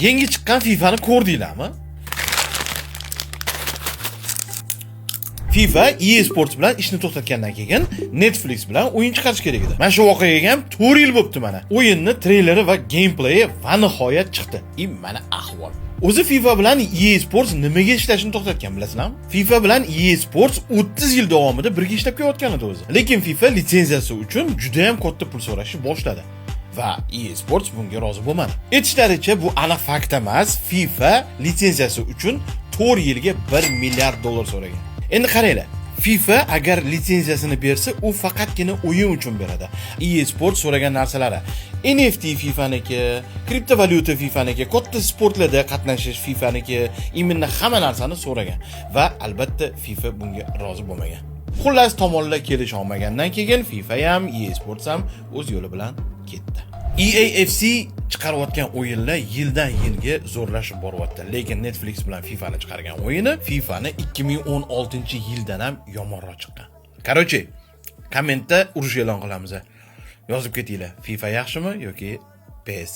Yangi chiqqan FIFAni ko'rdinglarmi? FIFA EA Sports bilan ishni to'xtatgandan keyin Netflix bilan o'yin chiqarish kerak edi. Mana shu voqeaga ham 4 yil bo'libdi mana. O'yinni treyleri va gameplayi va nihoyat chiqdi. Mana ahvol. O'zi FIFA bilan EA Sports nimaga ishlashni to'xtatgan bilasizlarmi? FIFA bilan EA Sports 30 yil davomida birga ishlab kelayotgan edi o'zi. Lekin FIFA litsenziyasi uchun juda ham katta pul so'rashni boshladi. Va EA Sports bunga rozi bo'lmadi. Aytishlaricha, bu aniq fakt emas. FIFA litsenziyasi uchun 4 yilga 1 milliard dollar so'ragan. Endi qaranglar. FIFA agar litsenziyasini bersa, u faqatgina o'yin uchun beradi. EA Sports so'ragan narsalari NFT FIFAniki, kriptovalyuta FIFAniki, katta sportlarda qatnashish FIFAniki, imminni hamma narsani so'ragan va albatta FIFA bunga rozi bo'lmagan. Xullas tomonlar kelisha olmagandan keyin FIFA ham, EA Sports ham o'z yo'li bilan ketdi. EAFC chiqarayotgan o'yinlar yildan yilga zo'rlashib boryapti. Lekin Netflix bilan FIFAni chiqargan o'yini FIFAni 2016-yildan ham yomonroq chiqqan. Qarochi, kommentda urush e'lon qilamiz. Yozib ketinglar. FIFA yaxshimi yoki PES?